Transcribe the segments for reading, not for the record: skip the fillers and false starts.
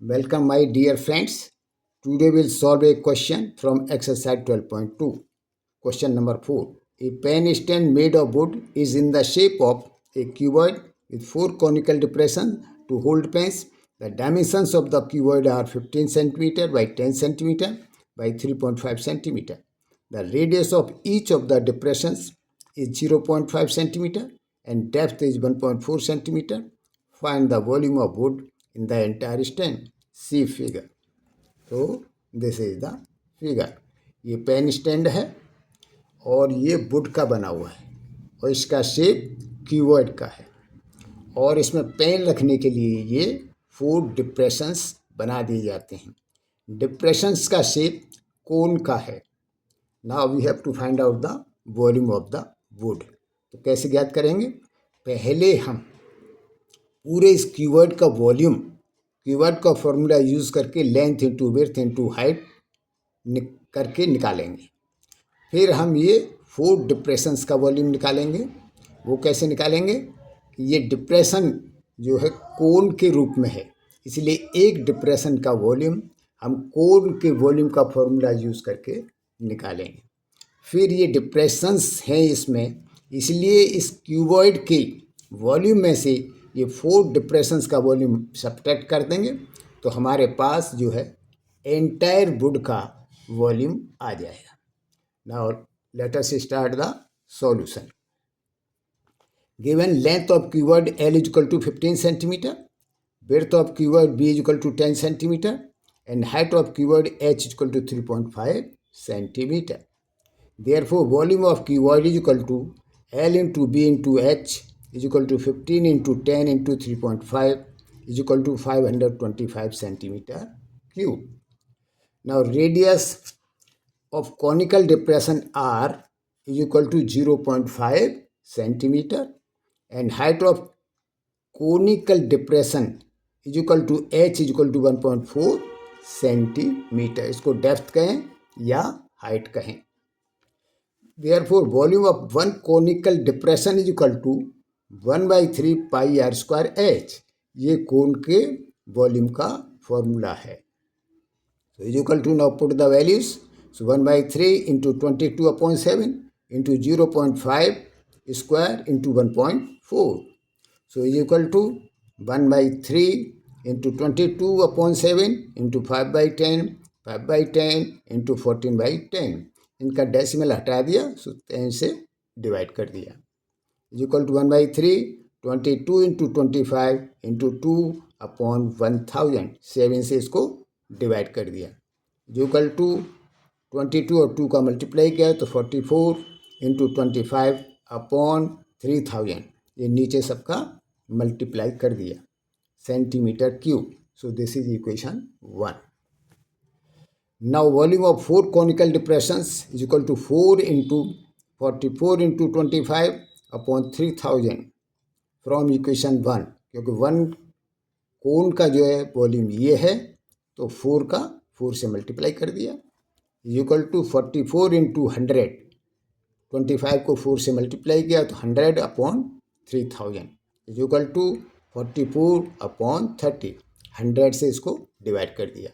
Welcome my dear friends. Today we'll solve a question from exercise 12.2. Question number 4. A pen stand made of wood is in the shape of a cuboid with 4 conical depressions to hold pens. The dimensions of the cuboid are 15 cm by 10 cm by 3.5 cm. The radius of each of the depressions is 0.5 cm and depth is 1.4 cm. Find the volume of wood in the entire stand. See figure. तो this is the figure. ये pen stand है और ये would का बना हुआ है और इसका शेप क्यूबॉइड का है और इसमें पेन रखने के लिए ये 4 डिप्रेशंस बना दिए जाते हैं. डिप्रेशंस का शेप कोन का है. Now we have to find out the volume of the wood. तो कैसे ज्ञात करेंगे? पहले हम पूरे इस क्यूबॉइड का वॉल्यूम, क्यूबॉइड का फॉर्मूला यूज़ करके length into width into height करके निकालेंगे. फिर हम ये 4 डिप्रेशंस का वॉल्यूम निकालेंगे. वो कैसे निकालेंगे? ये डिप्रेशन जो है कोन के रूप में है, इसलिए एक डिप्रेशन का वॉल्यूम हम कोन के वॉल्यूम का फॉर्मूला यूज़ करके निकालेंगे. फिर ये डिप्रेशंस हैं इसमें, इसलिए इस क्यूबॉइड के वॉल्यूम में से ये 4 डिप्रेशंस का वॉल्यूम सब्ट्रैक्ट कर देंगे तो हमारे पास जो है एंटायर वुड का वॉल्यूम आ जाएगा. Now let us start the solution. Given length of cuboid L is equal to 15 cm, width of cuboid B is equal to 10 cm and height of cuboid H is equal to 3.5 cm. Therefore, volume of cuboid is equal to L into B into H is equal to 15 into 10 into 3.5 is equal to 525 centimeter cube. Now, radius of conical depression R is equal to 0.5 centimeter and height of conical depression is equal to H is equal to 1.4 centimeter. इसको depth कहें या height कहें. Therefore, volume of one conical depression is equal to 1/3 pi r square h. ये कोन के volume का formula है. So is equal to, now put the values. So 1/3 into 22/7 into 0.5 square into 1.4. So is equal to 1/3 into 22/7 into 5/10, 5/10 into 14/10. इनका decimal हटा दिया, सो 10 से divide कर दिया. Is equal to 1/3 22 into 25 into 2/1000. 7 से इसको डिवाइड कर दिया. इज इक्वल टू 22 और 2 का मल्टीप्लाई किया तो 44 इंटू 25/3000. ये नीचे सबका मल्टीप्लाई कर दिया. Centimetre cube. So this is equation 1. Now volume of 4 conical depressions is equal to 4 into 44 into 25/3000 from equation 1. क्योंकि 1 कोन का जो है वॉल्यूम ये है तो 4 का 4 से मल्टीप्लाई कर दिया. Is equal to 44 into 100. 25 को 4 से मल्टीप्लाई किया तो 100/3000 इज इक्वल टू 44/30. 100 से इसको डिवाइड कर दिया.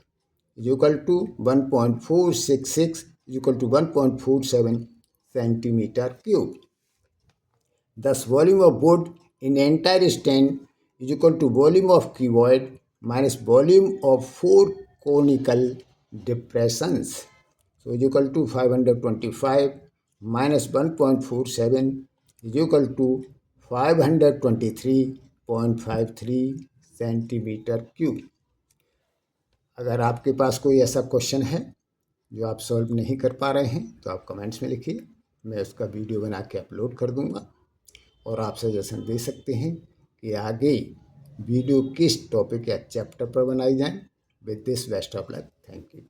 is equal to 1.466 is equal to 1.47 centimeter cube. Thus, volume of wood in entire stand is equal to volume of cuboid minus volume of 4 conical depressions. So, is equal to 525 minus 1.47 is equal to 523.53 centimeter cube. अगर आपके पास कोई ऐसा question है जो आप solve नहीं कर पा रहे हैं तो आप कमेंट्स में लिखिए. मैं उसका वीडियो बना के अपलोड कर दूंगा और आप सजेशन दे सकते हैं कि आगे वीडियो किस टॉपिक या चैप्टर पर बनाई जाए. With this best of luck. Thank you.